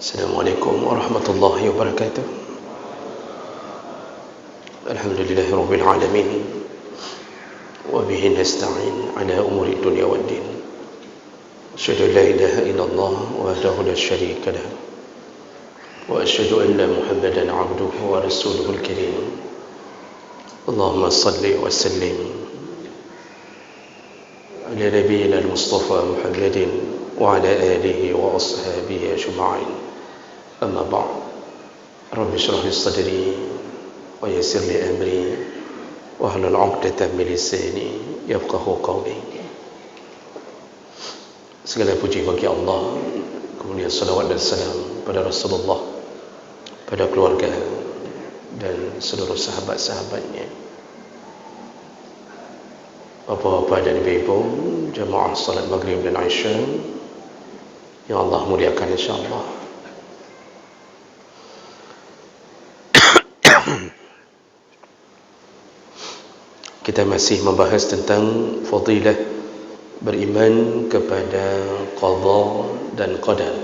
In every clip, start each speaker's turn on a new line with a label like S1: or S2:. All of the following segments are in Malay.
S1: Assalamualaikum warahmatullahi wabarakatuh. Alhamdulillahi rabbil alamin. Wa bihi nasta'in ala umuri dunya waddin. Asyhadu an la ilaha illallah wahdahu la syarika lah. Wa asyhadu anna Muhammadan 'abduhu wa rasuluhul karim. Allahumma salli wa sallim ala nabiyyina al-Mustafa Muhammadin wa ala alihi wa ashabihi ajma'in. Amma ba'd. Rabbi shrah li sadri wa yassir li amri wahlul 'uqdatam min lisani yafqahu qawli. Segala puji bagi Allah, kemudian salawat dan salam pada Rasulullah, pada keluarga dan seluruh sahabat-sahabatnya. Bapak-bapak dan ibu-ibu, jamaah salat maghrib dan isya yang Allah muliakan insya-Allah. Kita masih membahas tentang fadilah beriman kepada qada dan qadar.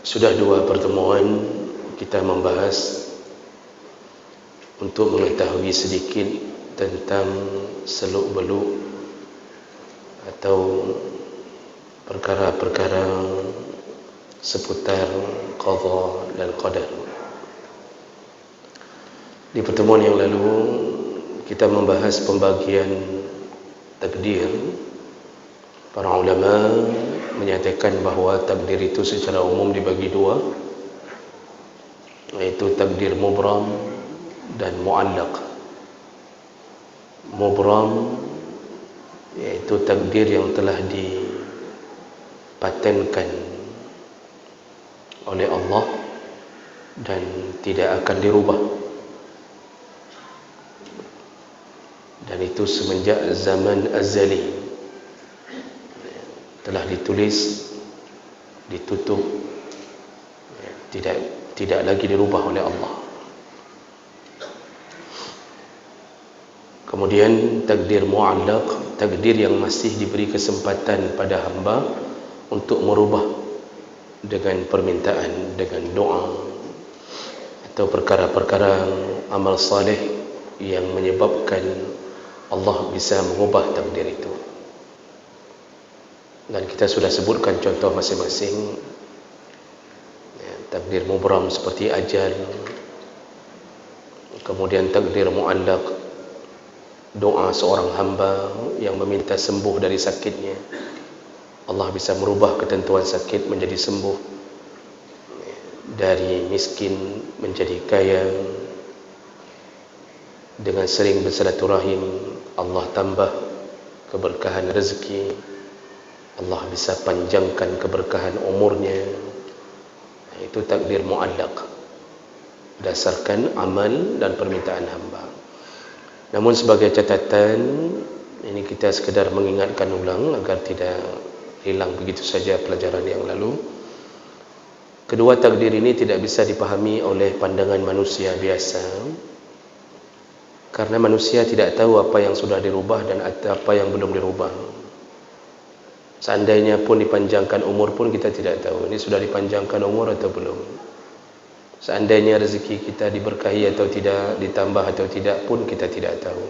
S1: Sudah 2 pertemuan kita membahas untuk mengetahui sedikit tentang seluk-beluk atau perkara-perkara seputar qada dan qadar. Di pertemuan yang lalu kita membahas pembagian takdir. Para ulama menyatakan bahawa takdir itu secara umum dibagi 2, yaitu takdir mubram dan mu'allaq. Mubram yaitu takdir yang telah dipatenkan oleh Allah dan tidak akan dirubah, dan itu semenjak zaman azali telah ditulis, ditutup, tidak lagi dirubah oleh Allah. Kemudian takdir mu'allaq, takdir yang masih diberi kesempatan pada hamba untuk merubah dengan permintaan, dengan doa atau perkara-perkara amal saleh yang menyebabkan Allah bisa mengubah takdir itu. Dan kita sudah sebutkan contoh masing-masing. Takdir mubram seperti ajal. Kemudian takdir mu'allaq, doa seorang hamba yang meminta sembuh dari sakitnya, Allah bisa merubah ketentuan sakit menjadi sembuh, dari miskin menjadi kaya. Dengan sering bersilaturahim, Allah tambah keberkahan rezeki, Allah bisa panjangkan keberkahan umurnya. Itu takdir mu'allaq, berdasarkan amal dan permintaan hamba. Namun sebagai catatan, ini kita sekadar mengingatkan ulang agar tidak hilang begitu saja pelajaran yang lalu. Kedua takdir ini tidak bisa dipahami oleh pandangan manusia biasa, karena manusia tidak tahu apa yang sudah dirubah dan apa yang belum dirubah. Seandainya pun dipanjangkan umur pun kita tidak tahu ini sudah dipanjangkan umur atau belum. Seandainya rezeki kita diberkahi atau tidak, ditambah atau tidak pun kita tidak tahu.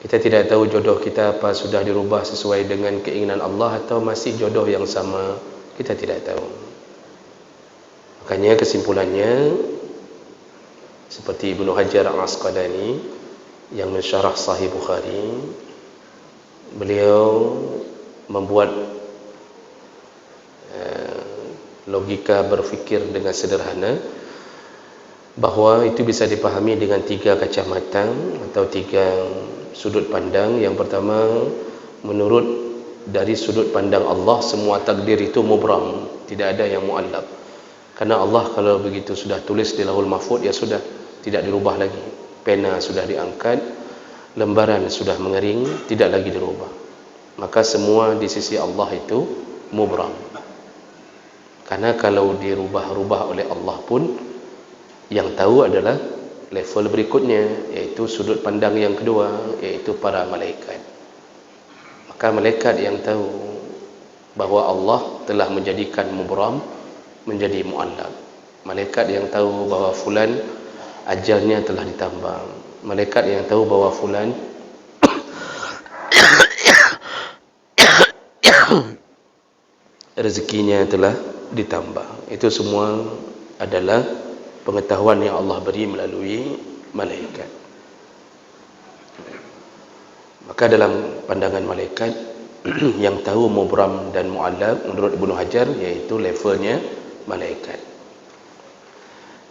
S1: Kita tidak tahu jodoh kita apa sudah dirubah sesuai dengan keinginan Allah atau masih jodoh yang sama, kita tidak tahu. Makanya kesimpulannya, seperti Ibnu Hajar Al-Asqalani yang mensyarah Sahih Bukhari, beliau membuat logika berfikir dengan sederhana bahawa itu bisa dipahami dengan 3 kacamata atau 3 sudut pandang. Yang pertama, menurut dari sudut pandang Allah, semua takdir itu mubram, tidak ada yang mu'allaq. Karena Allah kalau begitu sudah tulis di Lauhul Mahfuz, ya sudah, tidak dirubah lagi. Pena sudah diangkat, lembaran sudah mengering, tidak lagi dirubah. Maka semua di sisi Allah itu mubram. Karena kalau dirubah-rubah oleh Allah pun, yang tahu adalah level berikutnya, yaitu sudut pandang yang kedua, yaitu para malaikat. Maka malaikat yang tahu bahawa Allah telah menjadikan mubram menjadi muallaq. Malaikat yang tahu bahawa fulan ajalnya telah ditambah. Malaikat yang tahu bahawa fulan rezekinya telah ditambah. Itu semua adalah pengetahuan yang Allah beri melalui malaikat. Maka dalam pandangan malaikat yang tahu mubram dan muallaq menurut Ibnu Hajar iaitu levelnya malaikat.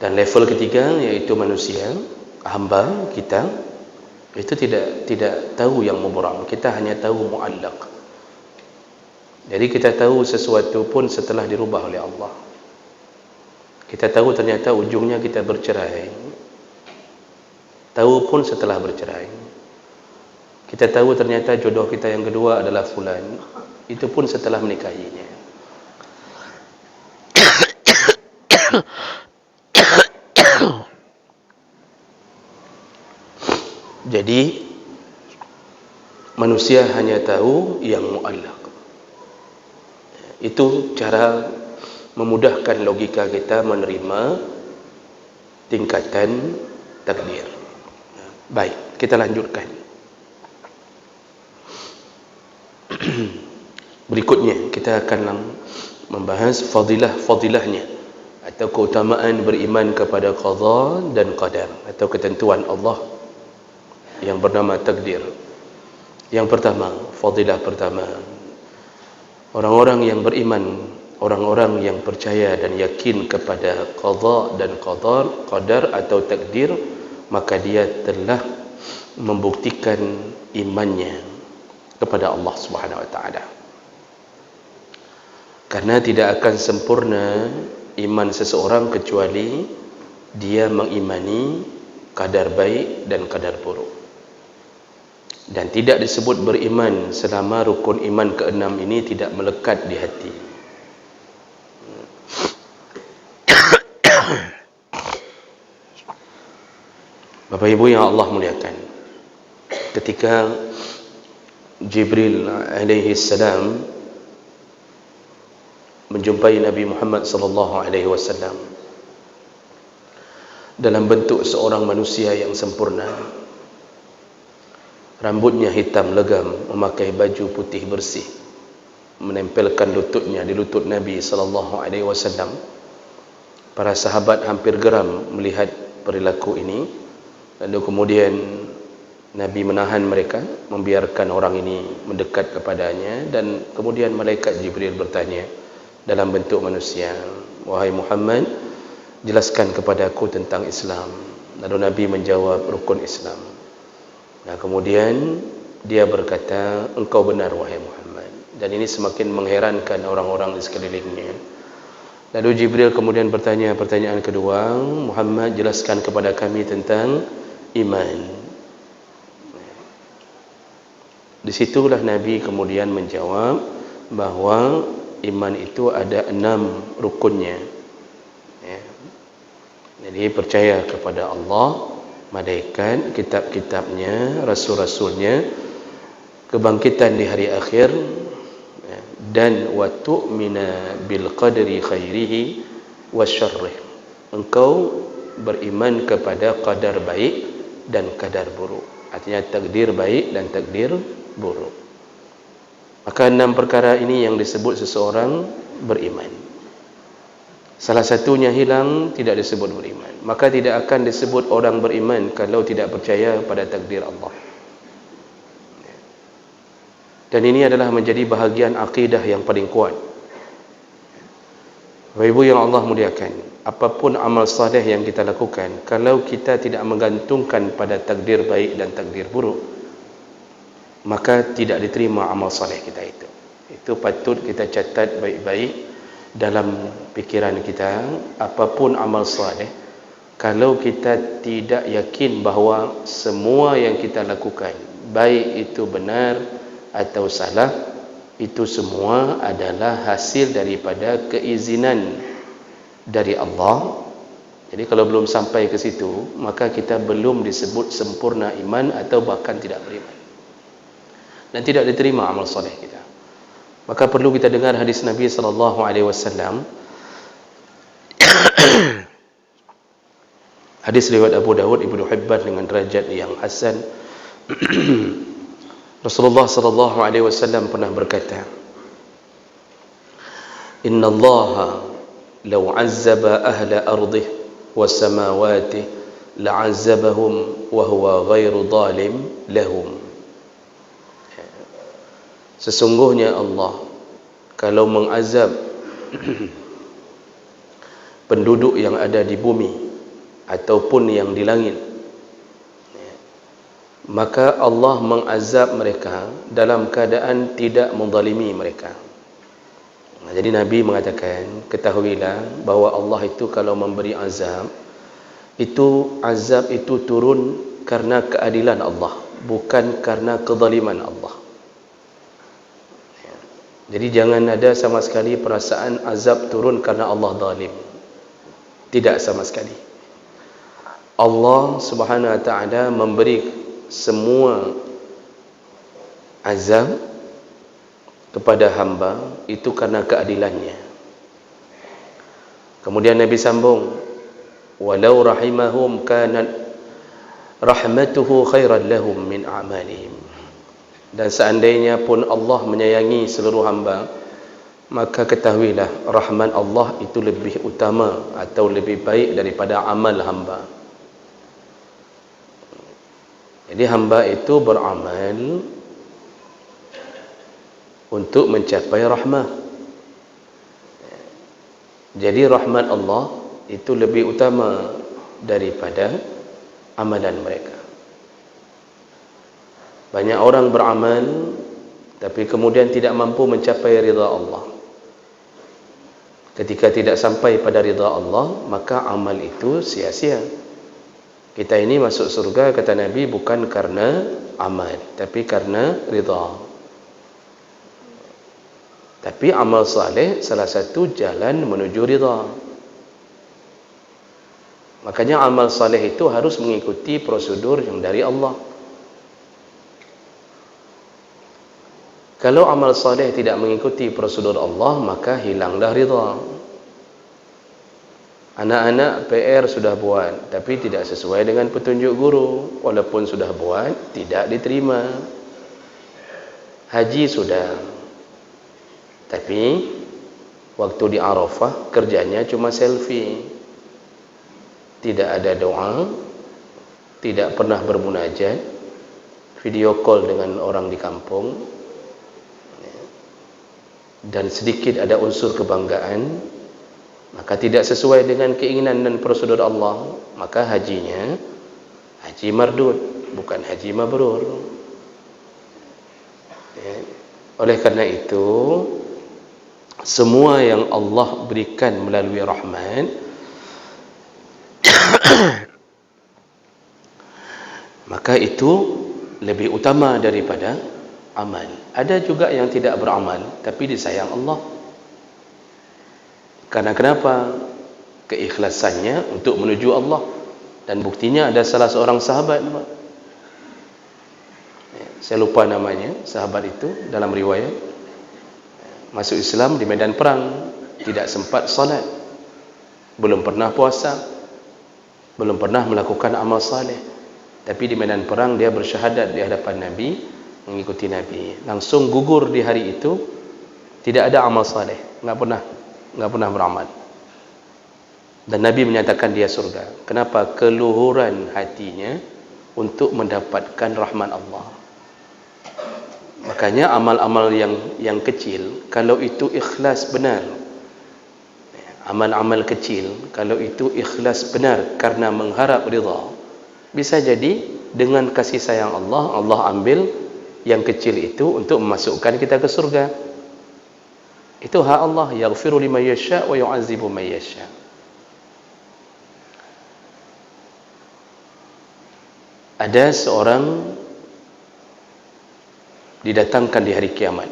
S1: Dan level ketiga iaitu manusia, hamba kita, itu tidak tahu yang mubram, kita hanya tahu muallaq. Jadi kita tahu sesuatu pun setelah dirubah oleh Allah. Kita tahu ternyata ujungnya kita bercerai. Tahu pun setelah bercerai. Kita tahu ternyata jodoh kita yang kedua adalah fulan. Itu pun setelah menikahinya. Jadi manusia hanya tahu yang muallaq. Itu cara memudahkan logika kita menerima tingkatan takdir. Baik, kita lanjutkan. Berikutnya kita akan membahas fadilahnya atau keutamaan beriman kepada qada dan qadar atau ketentuan Allah yang bernama takdir. Yang pertama, fadilah pertama, orang-orang yang beriman, orang-orang yang percaya dan yakin kepada qada dan qadar atau takdir, maka dia telah membuktikan imannya kepada Allah Subhanahu wa taala. Karena tidak akan sempurna iman seseorang kecuali dia mengimani kadar baik dan kadar buruk. Dan tidak disebut beriman selama rukun iman keenam ini tidak melekat di hati. Bapak Ibu yang Allah muliakan, ketika Jibril alaihi salam menjumpai Nabi Muhammad sallallahu alaihi wasallam dalam bentuk seorang manusia yang sempurna, rambutnya hitam legam, memakai baju putih bersih, menempelkan lututnya di lutut Nabi sallallahu alaihi wasallam. Para sahabat hampir geram melihat perilaku ini. Lalu kemudian Nabi menahan mereka, membiarkan orang ini mendekat kepadanya, dan kemudian malaikat Jibril bertanya dalam bentuk manusia, "Wahai Muhammad, jelaskan kepadaku tentang Islam." Lalu Nabi menjawab rukun Islam. Nah, kemudian dia berkata, "Engkau benar wahai Muhammad." Dan ini semakin mengherankan orang-orang di sekelilingnya. Lalu Jibril kemudian bertanya pertanyaan kedua, "Muhammad, jelaskan kepada kami tentang iman." Disitulah Nabi kemudian menjawab bahawa iman itu ada 6 rukunnya. Jadi percaya kepada Allah, malaikat, kitab-kitabnya, rasul-rasulnya, kebangkitan di hari akhir, dan wa tu'mina bil qadri khairihi wa syarrih. Engkau beriman kepada qadar baik dan qadar buruk. Artinya takdir baik dan takdir buruk. Maka 6 perkara ini yang disebut seseorang beriman. Salah satunya hilang, tidak disebut beriman. Maka tidak akan disebut orang beriman kalau tidak percaya pada takdir Allah. Dan ini adalah menjadi bahagian akidah yang paling kuat. Bapak Ibu yang Allah muliakan, apapun amal saleh yang kita lakukan, kalau kita tidak menggantungkan pada takdir baik dan takdir buruk, maka tidak diterima amal saleh kita itu. Itu patut kita catat baik-baik dalam pikiran kita. Apapun amal saleh, kalau kita tidak yakin bahawa semua yang kita lakukan, baik itu benar atau salah, itu semua adalah hasil daripada keizinan dari Allah. Jadi kalau belum sampai ke situ, maka kita belum disebut sempurna iman atau bahkan tidak beriman, dan tidak diterima amal soleh kita. Maka perlu kita dengar hadis Nabi sallallahu alaihi wasallam. Hadis riwayat Abu Dawud, Ibnu Hibban dengan derajat yang hasan. Rasulullah sallallahu alaihi wasallam pernah berkata, "Inna Allah law 'azzaba ahla ardih was samawati la'azzabahum wa huwa ghairu zalim lahum." Sesungguhnya Allah kalau mengazab penduduk yang ada di bumi ataupun yang di langit, maka Allah mengazab mereka dalam keadaan tidak menzalimi mereka. Jadi Nabi mengatakan, ketahuilah bahawa Allah itu kalau memberi azab itu turun karena keadilan Allah, bukan karena kezaliman Allah. Jadi jangan ada sama sekali perasaan azab turun karena Allah zalim. Tidak sama sekali. Allah Subhanahu wa taala memberi semua azab kepada hamba itu karena keadilannya. Kemudian Nabi sambung, walau rahimahum kanat rahmatuhu khairan lahum min a'malihim. Dan seandainya pun Allah menyayangi seluruh hamba, maka ketahuilah rahmat Allah itu lebih utama atau lebih baik daripada amal hamba. Jadi hamba itu beramal untuk mencapai rahmat. Jadi rahmat Allah itu lebih utama daripada amalan mereka. Banyak orang beramal tapi kemudian tidak mampu mencapai ridha Allah. Ketika tidak sampai pada ridha Allah, maka amal itu sia-sia. Kita ini masuk surga, kata Nabi, bukan karena amal, tapi karena ridha. Tapi amal saleh salah satu jalan menuju ridha. Makanya amal saleh itu harus mengikuti prosedur yang dari Allah. Kalau amal saleh tidak mengikuti prosedur Allah, maka hilanglah ridha. Anak-anak PR sudah buat tapi tidak sesuai dengan petunjuk guru, walaupun sudah buat tidak diterima. Haji sudah, tapi waktu di Arafah kerjanya cuma selfie, tidak ada doa, tidak pernah bermunajat, video call dengan orang di kampung, dan sedikit ada unsur kebanggaan, maka tidak sesuai dengan keinginan dan prosedur Allah, maka hajinya haji mardud, bukan haji mabrur. Ya. Oleh karena itu, semua yang Allah berikan melalui rahmat maka itu lebih utama daripada amal. Ada juga yang tidak beramal tapi disayang Allah. Karena kenapa? Keikhlasannya untuk menuju Allah. Dan buktinya ada salah seorang sahabat, saya lupa namanya, sahabat itu dalam riwayat, masuk Islam di medan perang, tidak sempat salat, belum pernah puasa, belum pernah melakukan amal saleh, tapi di medan perang dia bersyahadat di hadapan Nabi, mengikuti Nabi. Langsung gugur di hari itu, tidak ada amal saleh, enggak pernah beramal. Dan Nabi menyatakan dia surga. Kenapa? Keluhuran hatinya untuk mendapatkan rahmat Allah. Makanya amal-amal yang kecil, kalau itu ikhlas benar, amal-amal kecil kalau itu ikhlas benar karena mengharap ridha, bisa jadi dengan kasih sayang Allah, Allah ambil yang kecil itu untuk memasukkan kita ke surga. Itu hak Allah, yaghfiru liman yasha wa yu'adzibu man yasha. Ada seorang didatangkan di hari kiamat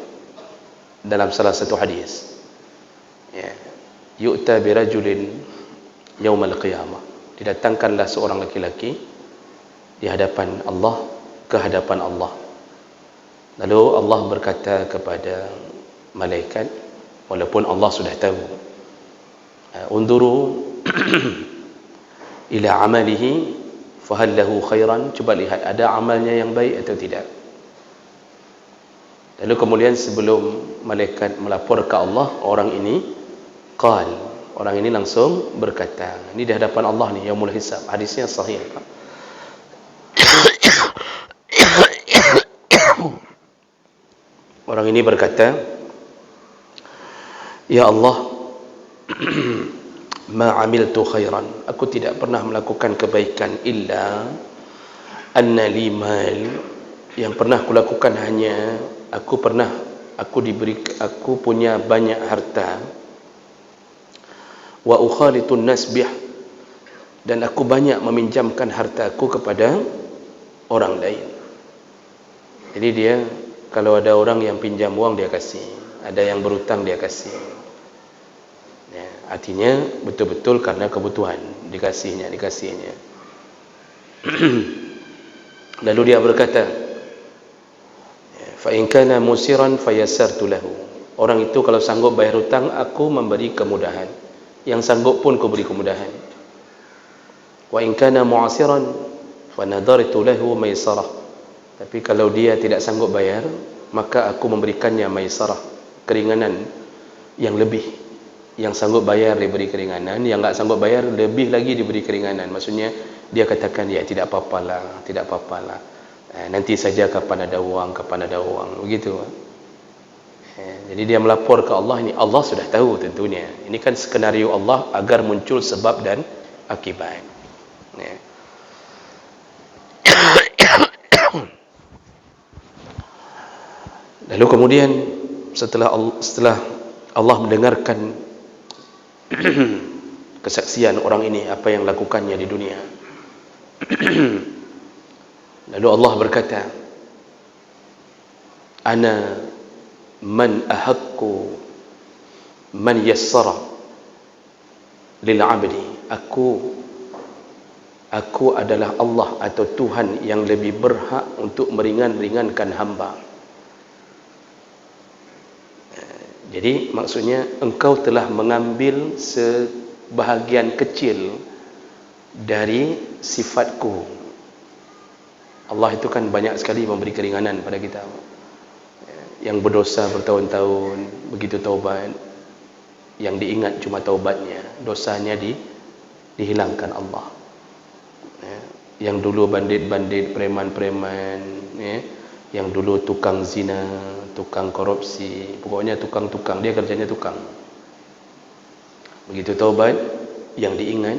S1: dalam salah satu hadis. Ya, yu'ta bi rajulin yaumal qiyamah. Didatangkanlah seorang laki-laki di hadapan Allah, ke hadapan Allah. Lalu Allah berkata kepada malaikat, walaupun Allah sudah tahu. Unduru ila amalihi fahal lahu khairan, cuba lihat ada amalnya yang baik atau tidak. Lalu kemudian sebelum malaikat melapor ke Allah, orang ini langsung berkata, ini di hadapan Allah ni, yaumul hisab, hadisnya sahih. Orang ini berkata, ya Allah, ma amiltu khairan, aku tidak pernah melakukan kebaikan, illa anna li mal, yang pernah kulakukan hanya aku punya banyak harta, wa ukhalitun nasbih, dan aku banyak meminjamkan hartaku kepada orang lain. Jadi dia, kalau ada orang yang pinjam uang, dia kasih, ada yang berhutang, dia kasih. Ya, artinya betul-betul karena kebutuhan dikasihnya. Lalu dia berkata, fa in kana musiran fayassartu lahu, orang itu kalau sanggup bayar hutang, aku memberi kemudahan, yang sanggup pun aku beri kemudahan. Wa in kana mu'asiran fanadartu lahu maisarah, tapi kalau dia tidak sanggup bayar, maka aku memberikannya maisarah, keringanan yang lebih. Yang sanggup bayar diberi keringanan, yang enggak sanggup bayar lebih lagi diberi keringanan. Maksudnya dia katakan, ya tidak apa-apalah, nanti saja kapan ada uang, begitu. Jadi dia melapor ke Allah, ini Allah sudah tahu tentunya. Ini kan skenario Allah agar muncul sebab dan akibat. Ya. Lalu kemudian setelah Allah mendengarkan kesaksian orang ini, apa yang lakukannya di dunia, lalu Allah berkata, ana man ahaqqu man yassara lil 'abdi, aku adalah Allah atau Tuhan yang lebih berhak untuk meringankan hamba. Jadi maksudnya, engkau telah mengambil sebahagian kecil dari sifatku. Allah itu kan banyak sekali memberi keringanan pada kita. Yang berdosa bertahun-tahun, begitu taubat, yang diingat cuma taubatnya, dosanya dihilangkan Allah. Yang dulu bandit-bandit, preman-preman, yang dulu tukang zina, tukang korupsi, pokoknya tukang-tukang, dia kerjanya tukang. Begitu taubat, yang diingat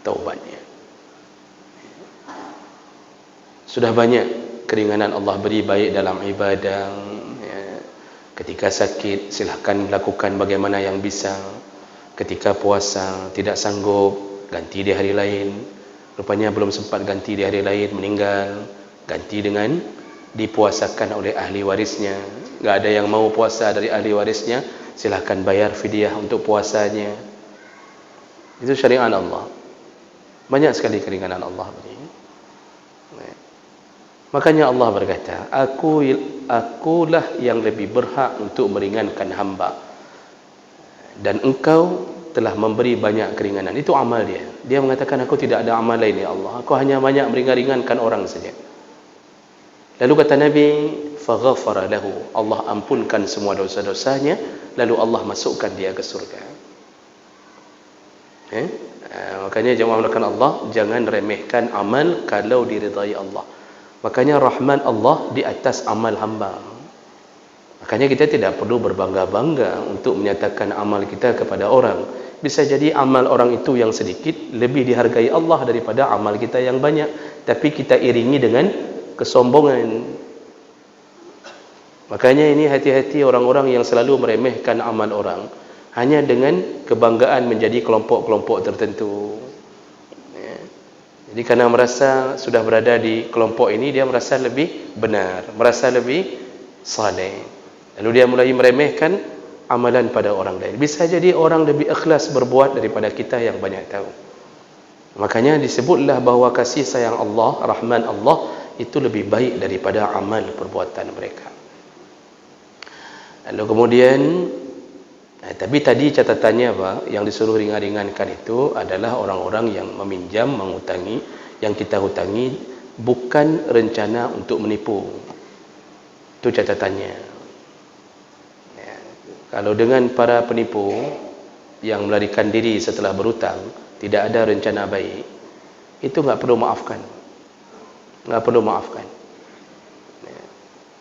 S1: taubatnya. Sudah banyak keringanan Allah beri, baik dalam ibadah, ketika sakit silahkan lakukan bagaimana yang bisa, ketika puasa tidak sanggup, ganti di hari lain, rupanya belum sempat ganti di hari lain, meninggal, ganti dengan dipuasakan oleh ahli warisnya. Enggak ada yang mau puasa dari ahli warisnya, silahkan bayar fidyah untuk puasanya. Itu syariat Allah. Banyak sekali keringanan Allah beri. Makanya Allah berkata, akulah yang lebih berhak untuk meringankan hamba, dan engkau telah memberi banyak keringanan. Itu amal dia. Dia mengatakan, aku tidak ada amal lain ya Allah, aku hanya banyak meringankan orang saja. Lalu kata Nabi, faghafara lahu, Allah ampunkan semua dosa-dosanya, lalu Allah masukkan dia ke surga. Makanya jemaah melakukan Allah, jangan remehkan amal kalau diridai Allah. Makanya rahman Allah di atas amal hamba. Makanya kita tidak perlu berbangga-bangga untuk menyatakan amal kita kepada orang. Bisa jadi amal orang itu yang sedikit lebih dihargai Allah daripada amal kita yang banyak, tapi kita iringi dengan kesombongan. Makanya ini hati-hati orang-orang yang selalu meremehkan amal orang hanya dengan kebanggaan menjadi kelompok-kelompok tertentu. Jadi karena merasa sudah berada di kelompok ini, dia merasa lebih benar, merasa lebih saleh. Lalu dia mulai meremehkan amalan pada orang lain. Bisa jadi orang lebih ikhlas berbuat daripada kita yang banyak tahu. Makanya disebutlah bahawa kasih sayang Allah, rahman Allah itu lebih baik daripada amal perbuatan mereka. Lalu kemudian tapi tadi catatannya apa? Yang disuruh ringan-ringankan itu adalah orang-orang yang meminjam, mengutangi, yang kita hutangi bukan rencana untuk menipu. Itu catatannya. Ya. Kalau dengan para penipu yang melarikan diri setelah berhutang, tidak ada rencana baik, itu nggak perlu maafkan. Nggak perlu maafkan. Ya.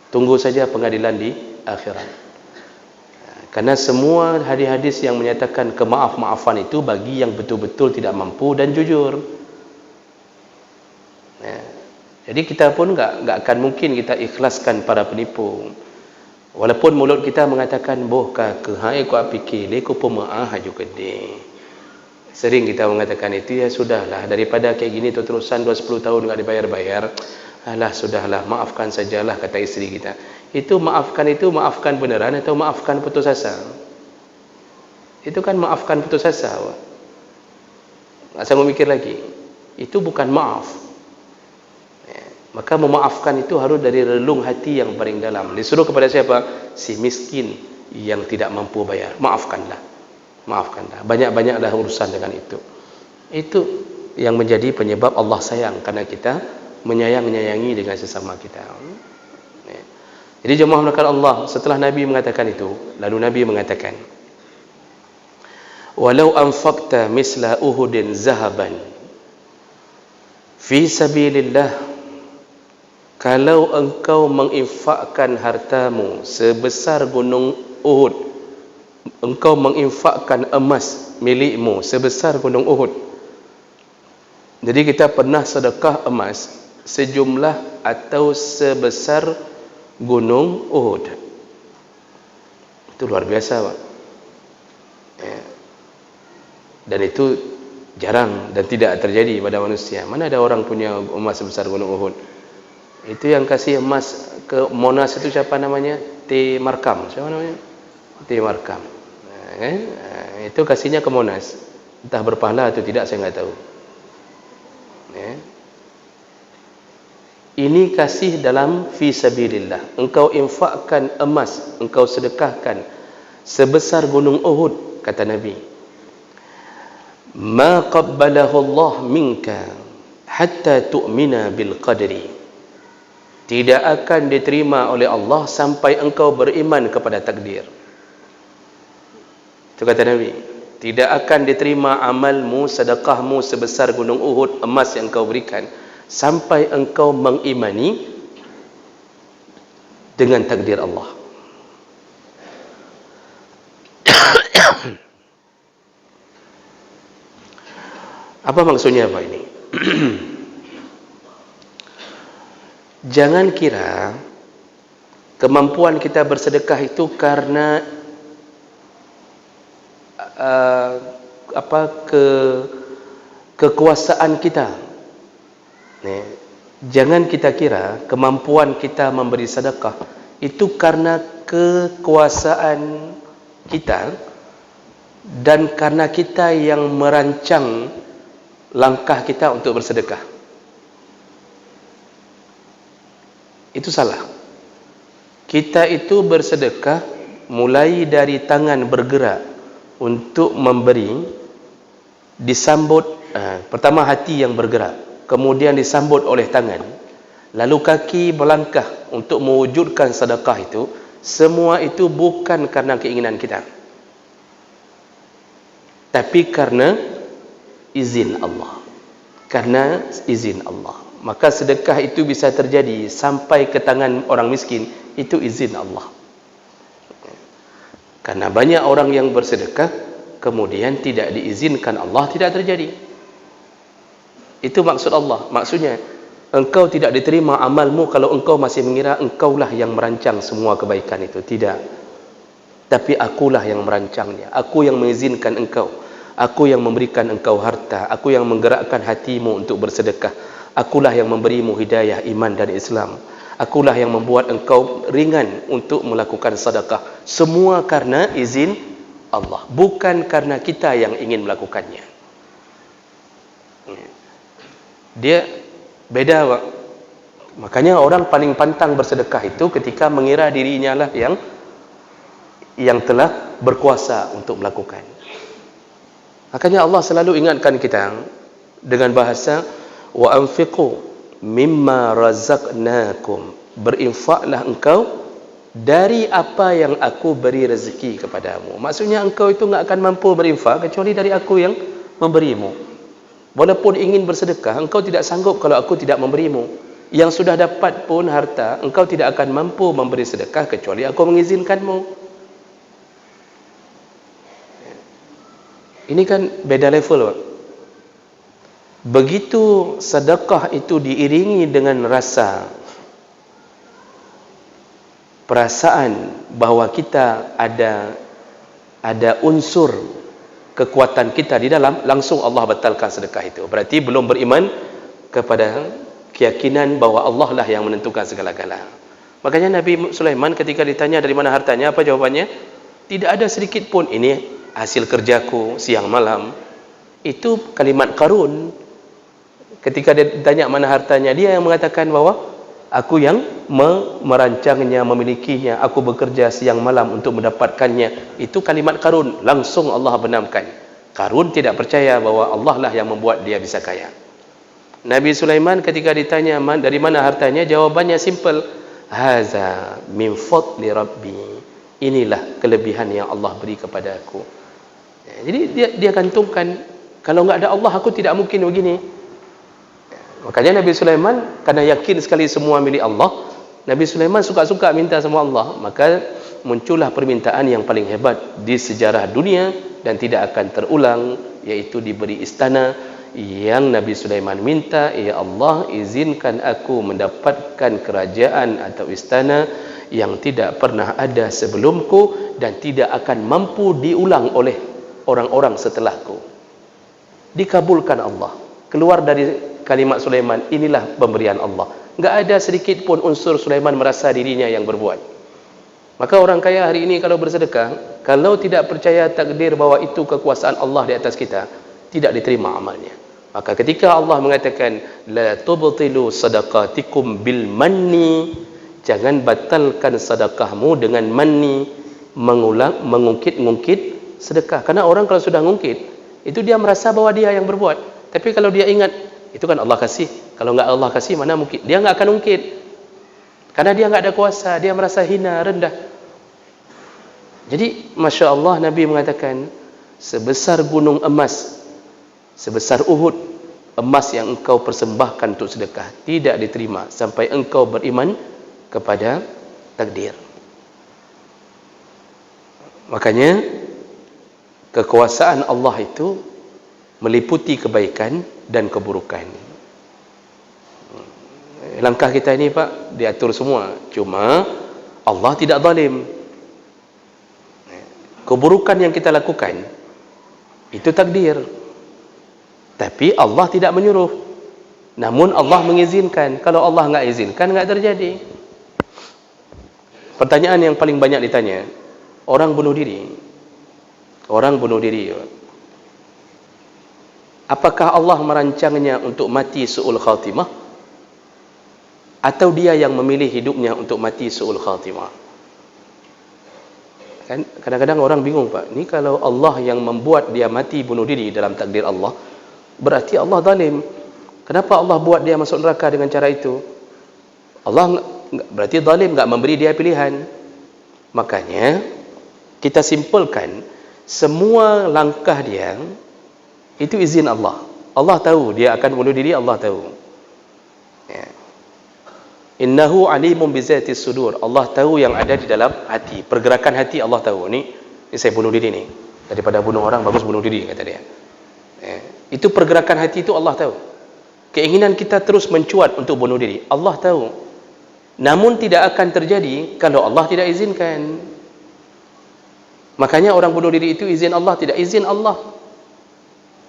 S1: Tunggu saja pengadilan di akhirat. Karena semua hadis-hadis yang menyatakan kemaaf-maafan itu bagi yang betul-betul tidak mampu dan jujur. Ya. Jadi kita pun enggak akan mungkin kita ikhlaskan para penipu. Walaupun mulut kita mengatakan boh ke hai ku fikir le ku pemaah juga deh. Sering kita mengatakan itu, ya sudahlah, daripada kayak gini terus-terusan 20 tahun enggak dibayar-bayar. Alah sudahlah, maafkan sajalah, kata isteri kita. Itu maafkan beneran atau maafkan putus asa? Itu kan maafkan putus asa. Nggak sanggup mikir lagi. Itu bukan maaf. Ya. Maka memaafkan itu harus dari relung hati yang paling dalam. Disuruh kepada siapa? Si miskin yang tidak mampu bayar. Maafkanlah. Maafkanlah. Banyak-banyaklah urusan dengan itu. Itu yang menjadi penyebab Allah sayang, karena kita menyayangi dengan sesama kita. Jadi jemaah melakukan Allah, setelah Nabi mengatakan itu, lalu Nabi mengatakan, walau anfaqta misla uhudin zahaban fi sabilillah, kalau engkau menginfakkan hartamu sebesar gunung Uhud, engkau menginfakkan emas milikmu sebesar gunung Uhud. Jadi kita pernah sedekah emas sejumlah atau sebesar gunung Uhud. Itu luar biasa, Pak. Ya. Dan itu jarang dan tidak terjadi pada manusia. Mana ada orang punya emas sebesar gunung Uhud? Itu yang kasih emas ke Monas itu siapa namanya? T. Markam. Siapa namanya? T. Markam. Itu kasihnya ke Monas. Entah berpahala atau tidak, saya nggak tahu. Ya. Ini kasih dalam fi sabilillah. Engkau infakkan emas, engkau sedekahkan sebesar gunung Uhud, kata Nabi. Ma qabbalahu Allah minka hatta tu'mina bil qadri. Tidak akan diterima oleh Allah sampai engkau beriman kepada takdir. Itu kata Nabi. Tidak akan diterima amalmu, sedekahmu sebesar gunung Uhud emas yang engkau berikan sampai engkau mengimani dengan takdir Allah. Apa maksudnya apa ini? Jangan kira kemampuan kita bersedekah itu karena kekuasaan kita. Jangan kita kira kemampuan kita memberi sedekah itu karena kekuasaan kita dan karena kita yang merancang langkah kita untuk bersedekah. Itu salah. Kita itu bersedekah mulai dari tangan bergerak untuk memberi, disambut pertama hati yang bergerak, kemudian disambut oleh tangan, lalu kaki melangkah untuk mewujudkan sedekah itu. Semua itu bukan karena keinginan kita, tapi karena izin Allah. Karena izin Allah, maka sedekah itu bisa terjadi sampai ke tangan orang miskin, itu izin Allah. Karena banyak orang yang bersedekah kemudian tidak diizinkan Allah, tidak terjadi. Itu maksud Allah. Maksudnya, engkau tidak diterima amalmu kalau engkau masih mengira engkaulah yang merancang semua kebaikan itu. Tidak. Tapi akulah yang merancangnya. Aku yang mengizinkan engkau. Aku yang memberikan engkau harta. Aku yang menggerakkan hatimu untuk bersedekah. Akulah yang memberimu hidayah iman dan Islam. Akulah yang membuat engkau ringan untuk melakukan sedekah. Semua karena izin Allah, bukan karena kita yang ingin melakukannya. Dia beda, Pak. Makanya orang paling pantang bersedekah itu ketika mengira dirinya lah yang yang telah berkuasa untuk melakukan. Makanya Allah selalu ingatkan kita dengan bahasa wa anfiqu mimma razaqnakum, berinfaklah engkau dari apa yang aku beri rezeki kepadamu. Maksudnya engkau itu enggak akan mampu berinfak kecuali dari aku yang memberimu. Walaupun ingin bersedekah, engkau tidak sanggup kalau aku tidak memberimu. Yang sudah dapat pun harta, engkau tidak akan mampu memberi sedekah kecuali aku mengizinkanmu. Ini kan beda level, Pak. Begitu sedekah itu diiringi dengan rasa perasaan bahawa kita ada unsur kekuatan kita di dalam, langsung Allah batalkan sedekah itu. Berarti belum beriman kepada keyakinan bahawa Allah lah yang menentukan segala-galanya. Makanya Nabi Sulaiman ketika ditanya dari mana hartanya, apa jawabannya? Tidak ada sedikit pun. Ini hasil kerjaku siang malam. Itu kalimat Qarun. Ketika dia ditanya mana hartanya, dia yang mengatakan bahawa aku yang merancangnya, memilikinya, aku bekerja siang malam untuk mendapatkannya. Itu kalimat Qarun. Langsung Allah benamkan. Qarun tidak percaya bahawa Allah lah yang membuat dia bisa kaya. Nabi Sulaiman ketika ditanya dari mana hartanya, jawabannya simple. Haza min fadli rabbi. Inilah kelebihan yang Allah beri kepada aku. Jadi dia gantungkan, kalau enggak ada Allah aku tidak mungkin begini. Makanya Nabi Sulaiman karena yakin sekali semua milik Allah, Nabi Sulaiman suka-suka minta sama Allah, maka muncullah permintaan yang paling hebat di sejarah dunia dan tidak akan terulang, yaitu diberi istana yang Nabi Sulaiman minta, ya Allah izinkan aku mendapatkan kerajaan atau istana yang tidak pernah ada sebelumku dan tidak akan mampu diulang oleh orang-orang setelahku. Dikabulkan Allah. Keluar dari kalimat Sulaiman, inilah pemberian Allah. Enggak ada sedikit pun unsur Sulaiman merasa dirinya yang berbuat. Maka orang kaya hari ini kalau bersedekah, kalau tidak percaya takdir bahawa itu kekuasaan Allah di atas kita, tidak diterima amalnya. Maka ketika Allah mengatakan la tubtilu sadaqatikum bil manni, jangan batalkan sedekahmu dengan manni, mengungkit-ungkit sedekah. Karena orang kalau sudah ngungkit, itu dia merasa bahwa dia yang berbuat. Tapi kalau dia ingat, itu kan Allah kasih. Kalau enggak Allah kasih, mana mungkin? Dia enggak akan ungkit. Karena dia enggak ada kuasa, dia merasa hina, rendah. Jadi, Masya Allah, Nabi mengatakan, sebesar gunung emas, sebesar Uhud, emas yang engkau persembahkan untuk sedekah, tidak diterima sampai engkau beriman kepada takdir. Makanya, kekuasaan Allah itu meliputi kebaikan dan keburukan. Langkah kita ini Pak diatur semua, cuma Allah tidak zalim. Keburukan yang kita lakukan itu takdir, tapi Allah tidak menyuruh, namun Allah mengizinkan. Kalau Allah enggak izinkan, enggak terjadi. Pertanyaan yang paling banyak ditanya, orang bunuh diri. Orang bunuh diri, apakah Allah merancangnya untuk mati su'ul khatimah, atau dia yang memilih hidupnya untuk mati su'ul khatimah? Kan kadang-kadang orang bingung, Pak, ni kalau Allah yang membuat dia mati bunuh diri dalam takdir Allah, berarti Allah zalim. Kenapa Allah buat dia masuk neraka dengan cara itu? Allah berarti zalim, enggak memberi dia pilihan. Makanya kita simpulkan, semua langkah dia itu izin Allah. Allah tahu dia akan bunuh diri, Allah tahu. Ya. Innahu alimun bizatis sudur. Allah tahu yang ada di dalam hati, pergerakan hati Allah tahu. Ni saya bunuh diri ni. Daripada bunuh orang bagus bunuh diri, kata dia. Ya. Itu pergerakan hati itu Allah tahu. Keinginan kita terus mencuat untuk bunuh diri, Allah tahu. Namun tidak akan terjadi kalau Allah tidak izinkan. Makanya orang bunuh diri itu izin Allah, tidak izin Allah.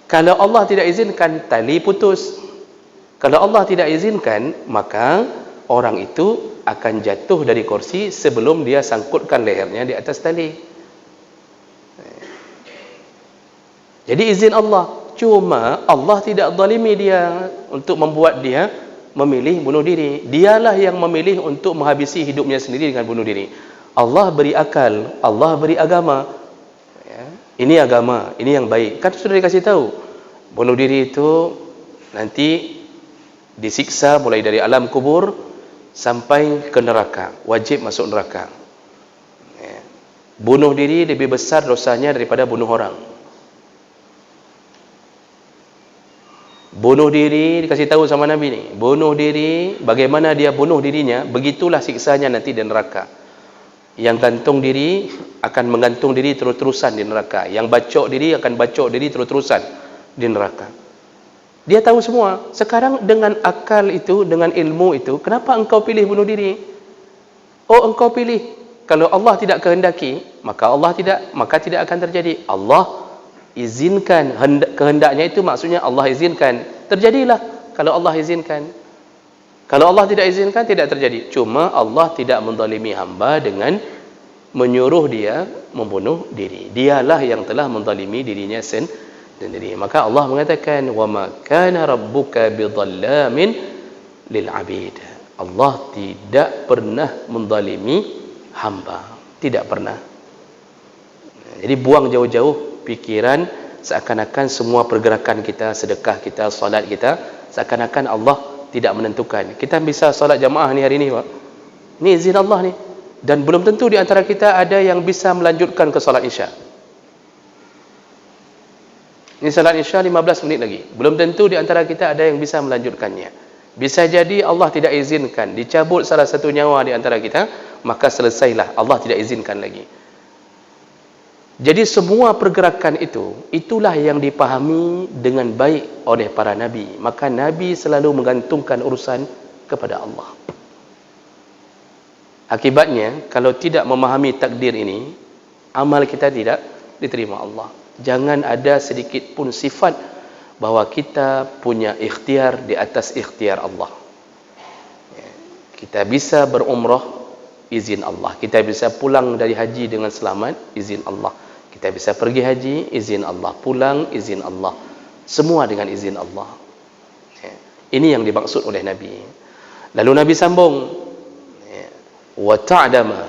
S1: Kalau Allah tidak izinkan, tali putus. Kalau Allah tidak izinkan, maka orang itu akan jatuh dari kursi sebelum dia sangkutkan lehernya di atas tali. Jadi izin Allah. Cuma Allah tidak zalimi dia untuk membuat dia memilih bunuh diri. Dialah yang memilih untuk menghabisi hidupnya sendiri dengan bunuh diri. Allah beri akal, Allah beri agama. Ya. Ini agama, ini yang baik. Kan sudah dikasih tahu. Bunuh diri itu nanti disiksa mulai dari alam kubur sampai ke neraka, wajib masuk neraka. Ya. Bunuh diri lebih besar dosanya daripada bunuh orang. Bunuh diri, dikasih tahu sama Nabi ni, bunuh diri, bagaimana dia bunuh dirinya, begitulah siksanya nanti di neraka. Yang gantung diri akan menggantung diri terus-terusan di neraka. Yang bacok diri akan bacok diri terus-terusan di neraka. Dia tahu semua. Sekarang dengan akal itu, dengan ilmu itu, kenapa engkau pilih bunuh diri? Oh, engkau pilih. Kalau Allah tidak kehendaki, maka tidak akan terjadi. Allah izinkan, kehendaknya itu maksudnya Allah izinkan, terjadilah kalau Allah izinkan. Kalau Allah tidak izinkan, tidak terjadi. Cuma Allah tidak menzalimi hamba dengan menyuruh dia membunuh diri. Dialah yang telah menzalimi dirinya sendiri. Maka Allah mengatakan, wa ma kana rabbuka bidhallamin lil abid. Allah tidak pernah menzalimi hamba, tidak pernah. Jadi buang jauh-jauh pikiran seakan-akan semua pergerakan kita, sedekah kita, solat kita, seakan-akan Allah tidak menentukan. Kita bisa solat jamaah ni hari ni, Pak. Ni izin Allah ni. Dan belum tentu di antara kita ada yang bisa melanjutkan ke solat Isya. Ni solat Isya 15 minit lagi. Belum tentu di antara kita ada yang bisa melanjutkannya. Bisa jadi Allah tidak izinkan, dicabut salah satu nyawa di antara kita, maka selesailah, Allah tidak izinkan lagi. Jadi semua pergerakan itu, itulah yang dipahami dengan baik oleh para Nabi. Maka Nabi selalu menggantungkan urusan kepada Allah. Akibatnya, kalau tidak memahami takdir ini, amal kita tidak diterima Allah. Jangan ada sedikit pun sifat bahawa kita punya ikhtiar di atas ikhtiar Allah. Kita bisa berumrah, izin Allah. Kita bisa pulang dari haji dengan selamat, izin Allah. Kita bisa pergi haji, izin Allah. Pulang, izin Allah. Semua dengan izin Allah. Ini yang dimaksud oleh Nabi. Lalu Nabi sambung, wa ta'lama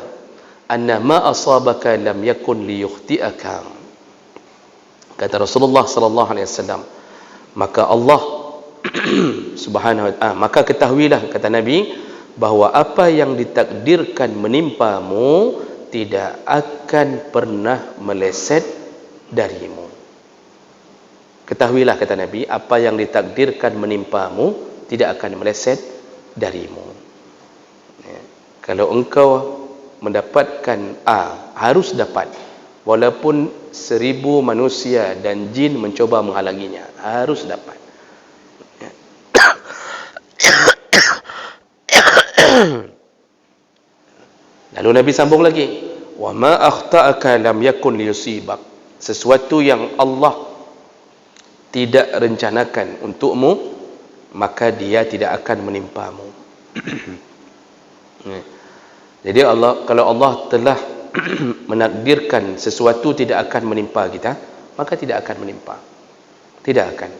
S1: anna ma asabaka lam yakun liyukhti'aka. Kata Rasulullah sallallahu alaihi wasallam, maka Allah subhanahu wa ta'ala, maka ketahuilah, kata Nabi, bahawa apa yang ditakdirkan menimpamu tidak akan pernah meleset darimu. Ketahuilah, kata Nabi, apa yang ditakdirkan menimpamu tidak akan meleset darimu. Kalau engkau mendapatkan A, harus dapat, walaupun 1000 manusia dan jin mencoba menghalanginya, harus dapat. Lalu Nabi sambung lagi, wa ma akhta'aka lam yakun liyusibak. Sesuatu yang Allah tidak rencanakan untukmu, maka dia tidak akan menimpamu. Jadi kalau Allah telah menakdirkan sesuatu tidak akan menimpa kita, maka tidak akan menimpa. Tidak akan.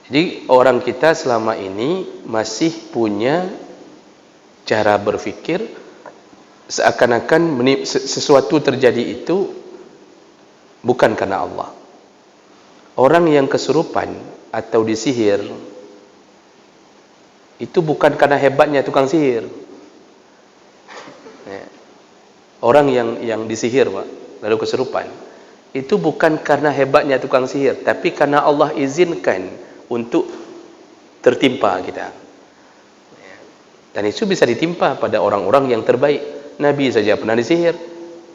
S1: Jadi orang kita selama ini masih punya cara berfikir seakan-akan sesuatu terjadi itu bukan karena Allah. Orang yang kesurupan atau disihir itu bukan karena hebatnya tukang sihir. Orang yang disihir, Pak, lalu kesurupan, itu bukan karena hebatnya tukang sihir, tapi karena Allah izinkan untuk tertimpa kita. Dan itu bisa ditimpa pada orang-orang yang terbaik. Nabi saja pernah disihir.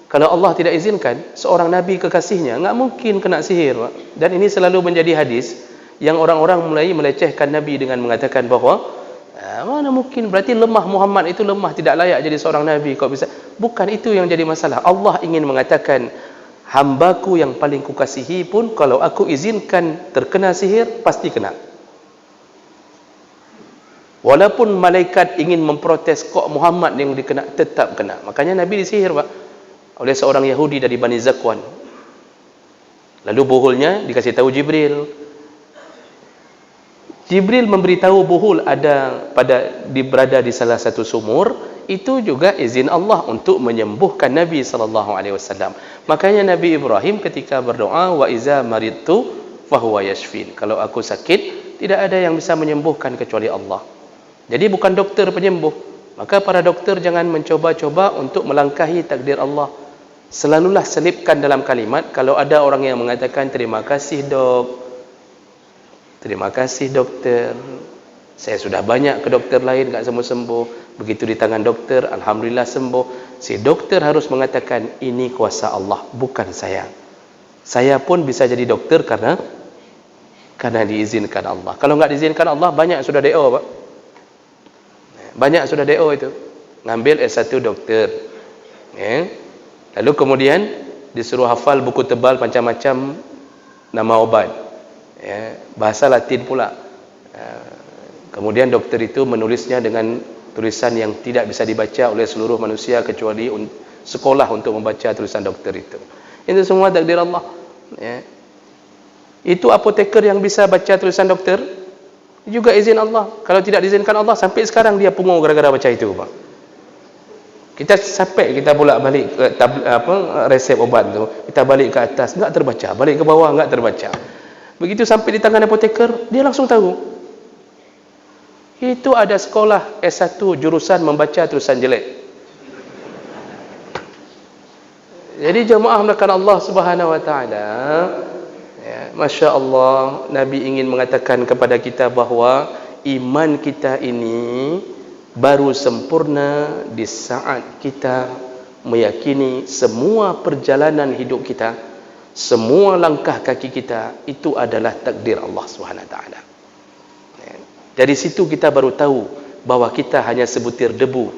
S1: Kalau Allah tidak izinkan, seorang Nabi kekasihnya nggak mungkin kena sihir, Pak. Dan ini selalu menjadi hadis yang orang-orang mulai melecehkan Nabi dengan mengatakan bahawa mana mungkin, berarti lemah, Muhammad itu lemah, tidak layak jadi seorang Nabi. Kok bisa? Bukan itu yang jadi masalah. Allah ingin mengatakan, hambaku yang paling kukasihi pun kalau aku izinkan terkena sihir, pasti kena. Walaupun malaikat ingin memprotes, kok Muhammad yang dikena, tetap kena. Makanya Nabi disihir, Pak, oleh seorang Yahudi dari Bani Zakwan. Lalu buhulnya dikasih tahu Jibril. Jibril memberitahu buhul berada di salah satu sumur itu juga izin Allah untuk menyembuhkan Nabi SAW. Makanya Nabi Ibrahim ketika berdoa, wa iza maridtu fahuwa yashfin. Kalau aku sakit, tidak ada yang bisa menyembuhkan kecuali Allah. Jadi bukan doktor penyembuh. Maka para doktor jangan mencoba-coba untuk melangkahi takdir Allah. Selalulah selipkan dalam kalimat, kalau ada orang yang mengatakan terima kasih dok, terima kasih dokter, saya sudah banyak ke dokter lain tak sembuh-sembuh. Begitu di tangan dokter, alhamdulillah sembuh. Si dokter harus mengatakan ini kuasa Allah, bukan saya. Saya pun bisa jadi dokter karena diizinkan Allah. Kalau enggak diizinkan Allah, banyak sudah DO, Pak. Banyak sudah DO itu. Ngambil S1 dokter. Ya. Lalu kemudian disuruh hafal buku tebal macam-macam nama obat. Ya. Bahasa Latin pula. Kemudian dokter itu menulisnya dengan tulisan yang tidak bisa dibaca oleh seluruh manusia kecuali sekolah untuk membaca tulisan dokter itu. Itu semua takdir Allah. Ya. Itu apoteker yang bisa baca tulisan dokter juga izin Allah. Kalau tidak diizinkan Allah, sampai sekarang dia pungung gara-gara baca itu, Pak. Kita sampai kita bolak-balik resep obat tu, kita balik ke atas enggak terbaca, balik ke bawah enggak terbaca. Begitu sampai di tangan apoteker, dia langsung tahu. Itu ada sekolah S1 jurusan membaca tulisan jelek. Jadi jemaah melakukan Allah Subhanahu wa taala, ya, Masya Allah, Nabi ingin mengatakan kepada kita bahawa iman kita ini baru sempurna di saat kita meyakini semua perjalanan hidup kita, semua langkah kaki kita itu adalah takdir Allah Subhanahu wa taala. Dari situ kita baru tahu bahawa kita hanya sebutir debu,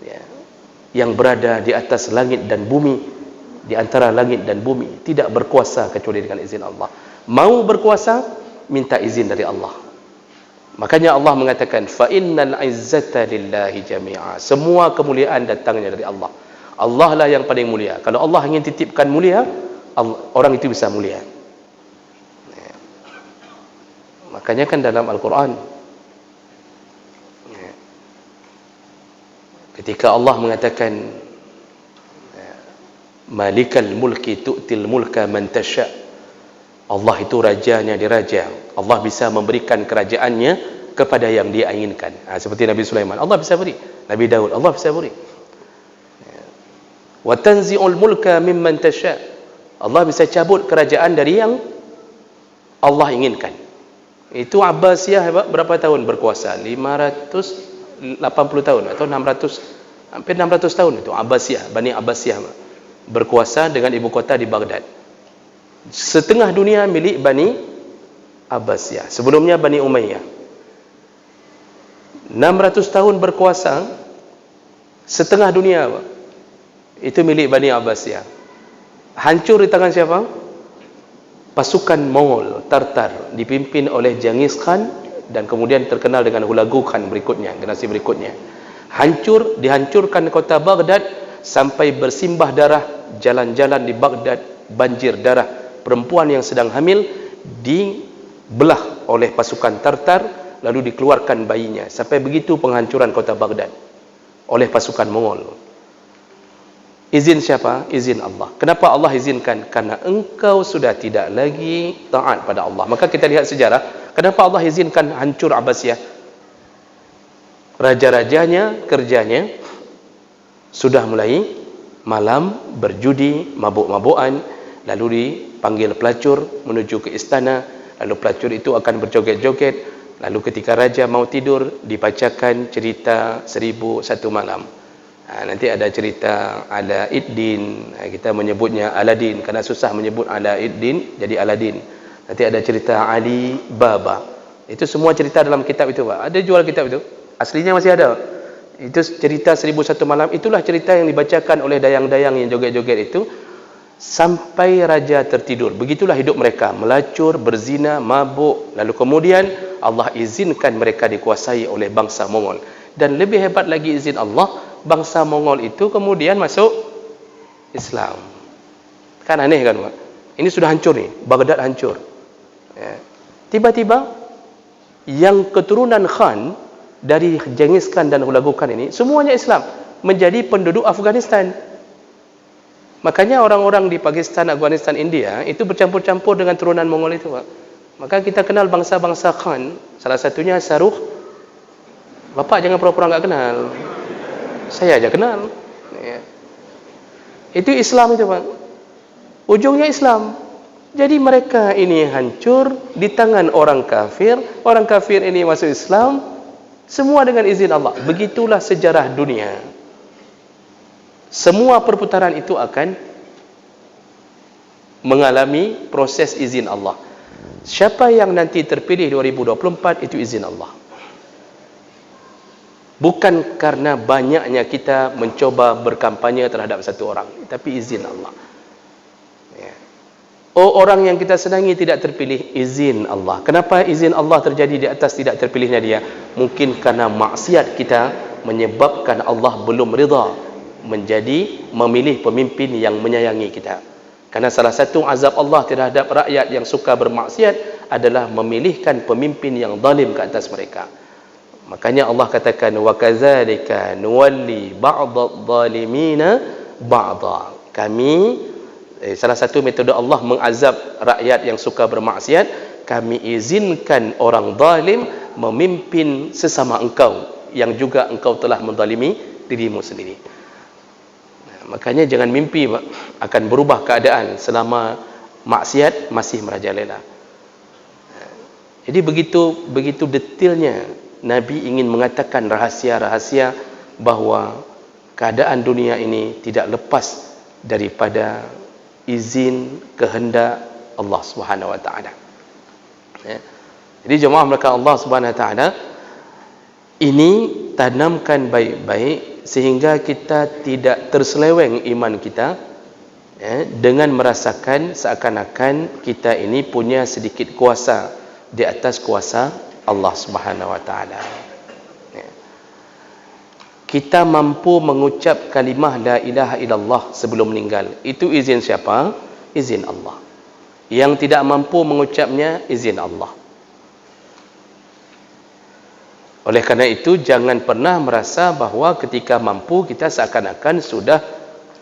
S1: ya, yang berada di atas langit dan bumi, di antara langit dan bumi, tidak berkuasa kecuali dengan izin Allah. Mau berkuasa, minta izin dari Allah. Makanya Allah mengatakan, fa innal izzata lillahi jami'a. Semua kemuliaan datangnya dari Allah. Allah lah yang paling mulia. Kalau Allah ingin titipkan mulia, orang itu bisa mulia. Ya. Makanya kan dalam Al-Quran, ketika Allah mengatakan Malikal mulki tu'til mulka man tasha', Allah itu rajanya diraja. Allah bisa memberikan kerajaannya kepada yang dia inginkan. Seperti Nabi Sulaiman, Allah bisa beri. Nabi Daud, Allah bisa beri. Wa tanzi'ul mulka mimman tasha', Allah bisa cabut kerajaan dari yang Allah inginkan. Itu Abbasiyah berapa tahun berkuasa? 580 tahun atau 600, hampir 600 tahun itu Abbasiyah, Bani Abbasiyah berkuasa dengan ibu kota di Baghdad. Setengah dunia milik Bani Abbasiyah. Sebelumnya Bani Umayyah. 600 tahun berkuasa, setengah dunia itu milik Bani Abbasiyah. Hancur di tangan siapa? Pasukan Mongol Tartar dipimpin oleh Genghis Khan, dan kemudian terkenal dengan Hulagu Khan berikutnya, generasi berikutnya. Dihancurkan kota Baghdad sampai bersimbah darah, jalan-jalan di Baghdad banjir darah. Perempuan yang sedang hamil dibelah oleh pasukan Tartar, lalu dikeluarkan bayinya. Sampai begitu penghancuran kota Baghdad oleh pasukan Mongol. Izin siapa? Izin Allah. Kenapa Allah izinkan? Karena engkau sudah tidak lagi taat pada Allah. Maka kita lihat sejarah, kenapa Allah izinkan hancur Abbasiyah? Raja-rajanya kerjanya sudah mulai malam berjudi, mabuk-mabukan, lalu dipanggil pelacur menuju ke istana, lalu pelacur itu akan berjoget-joget, lalu ketika raja mau tidur dibacakan cerita 1001 malam. Nanti ada cerita Alauddin, kita menyebutnya Aladin karena susah menyebut Alauddin, jadi Aladin. Nanti ada cerita Ali Baba. Itu semua cerita dalam kitab itu, Pak. Ada jual kitab itu. Aslinya masih ada. Itu cerita 1001 malam. Itulah cerita yang dibacakan oleh dayang-dayang yang joget-joget itu sampai raja tertidur. Begitulah hidup mereka, melacur, berzina, mabuk. Lalu kemudian Allah izinkan mereka dikuasai oleh bangsa Mongol. Dan lebih hebat lagi izin Allah, bangsa Mongol itu kemudian masuk Islam. Kan aneh kan, Pak? Ini sudah hancur nih, Baghdad hancur. Ya. Tiba-tiba yang keturunan Khan dari Genghis Khan dan Hulagu Khan ini semuanya Islam. menjadi penduduk Afghanistan. Makanya orang-orang di Pakistan, Afghanistan, India itu bercampur-campur dengan turunan Mongol itu, Pak. Maka kita kenal bangsa-bangsa Khan, salah satunya Shahrukh. Bapak jangan pura-pura enggak kenal. Saya aja kenal. Ya. Itu Islam itu, Pak. Ujungnya Islam. Jadi mereka ini hancur di tangan orang kafir. Orang kafir ini masuk Islam. Semua dengan izin Allah. Begitulah sejarah dunia. Semua perputaran itu akan mengalami proses izin Allah. Siapa yang nanti terpilih 2024 itu izin Allah. Bukan karena banyaknya kita mencoba berkampanye terhadap satu orang, tapi izin Allah. Ya. Oh, orang yang kita senangi tidak terpilih, izin Allah. Kenapa izin Allah terjadi di atas tidak terpilihnya dia? Mungkin karena maksiat kita menyebabkan Allah belum ridha menjadi memilih pemimpin yang menyayangi kita. Karena salah satu azab Allah terhadap rakyat yang suka bermaksiat adalah memilihkan pemimpin yang zalim ke atas mereka. Makanya Allah katakan wa kadzalika nuwalli ba'dadh-dhalimina ba'dha. Kami salah satu metode Allah mengazab rakyat yang suka bermaksiat, kami izinkan orang zalim memimpin sesama engkau yang juga engkau telah menzalimi dirimu sendiri. Makanya jangan mimpi akan berubah keadaan selama maksiat masih merajalela. Jadi begitu detailnya Nabi ingin mengatakan rahasia-rahasia bahawa keadaan dunia ini tidak lepas daripada izin kehendak Allah Subhanahu wa taala. Ya. Jadi jemaah melakukan Allah Subhanahu wa taala ini tanamkan baik-baik sehingga kita tidak terseleweng iman kita, ya, dengan merasakan seakan-akan kita ini punya sedikit kuasa di atas kuasa Allah Subhanahu wa taala. Ya. Kita mampu mengucap kalimah la ilaha illallah sebelum meninggal. Itu izin siapa? Izin Allah. Yang tidak mampu mengucapnya, izin Allah. Oleh karena itu jangan pernah merasa bahawa ketika mampu kita seakan-akan sudah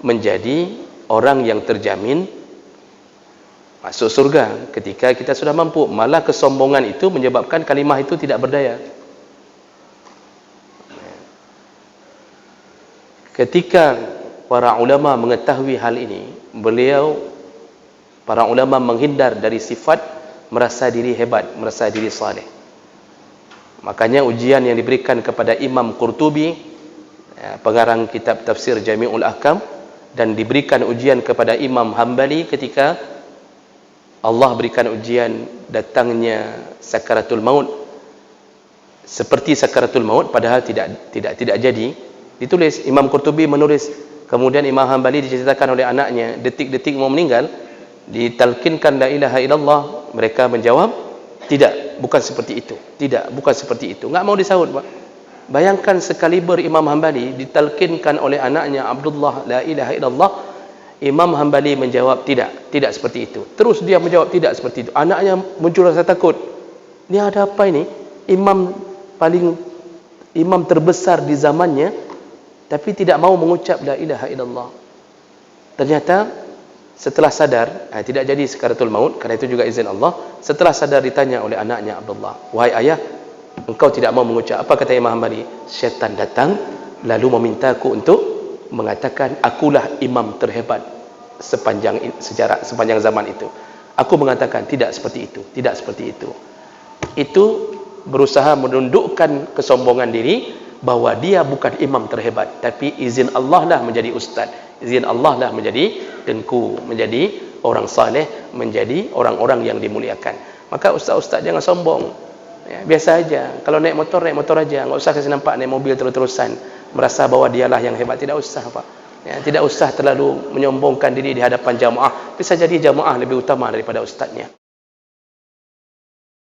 S1: menjadi orang yang terjamin masuk surga ketika kita sudah mampu. Malah kesombongan itu menyebabkan kalimah itu tidak berdaya. Ketika para ulama mengetahui hal ini, para ulama menghindar dari sifat merasa diri hebat, merasa diri saleh. Makanya ujian yang diberikan kepada Imam Qurtubi, pengarang kitab tafsir Jami'ul Ahkam, dan diberikan ujian kepada Imam Hambali ketika Allah berikan ujian datangnya sakaratul maut, seperti sakaratul maut padahal tidak jadi. Ditulis, Imam Qurtubi menulis, kemudian Imam Hambali diceritakan oleh anaknya detik-detik mau meninggal, ditalkinkan la ilaha illallah, mereka menjawab tidak, bukan seperti itu. Tidak, bukan seperti itu. Enggak mau disahut, Pak. Bayangkan sekaliber Imam Hambali ditalkinkan oleh anaknya Abdullah la ilaha illallah, Imam Hambali menjawab tidak seperti itu. Terus dia menjawab tidak seperti itu. Anaknya muncul rasa takut. Ini ada apa ini? Imam terbesar di zamannya, tapi tidak mau mengucap la ilaha illallah. Ternyata setelah sadar, tidak jadi sakaratul maut, karena itu juga izin Allah. Setelah sadar ditanya oleh anaknya Abdullah, wahai ayah, engkau tidak mau mengucap. Apa kata Imam Hambali? Syaitan datang lalu memintaku untuk mengatakan akulah imam terhebat sepanjang sejarah, sepanjang zaman itu. Aku mengatakan tidak seperti itu, tidak seperti itu. Itu berusaha menundukkan kesombongan diri bahwa dia bukan imam terhebat, tapi izin Allah lah menjadi ustaz, izin Allah lah menjadi dengku, menjadi orang saleh, menjadi orang-orang yang dimuliakan. Maka ustaz-ustaz jangan sombong. Ya, biasa aja. Kalau naik motor aja, enggak usah kasih nampak naik mobil terus-terusan, merasa bahwa dialah yang hebat. Tidak usah, Pak. Ya, tidak usah terlalu menyombongkan diri di hadapan jamaah. Bisa jadi jamaah lebih utama daripada ustaznya.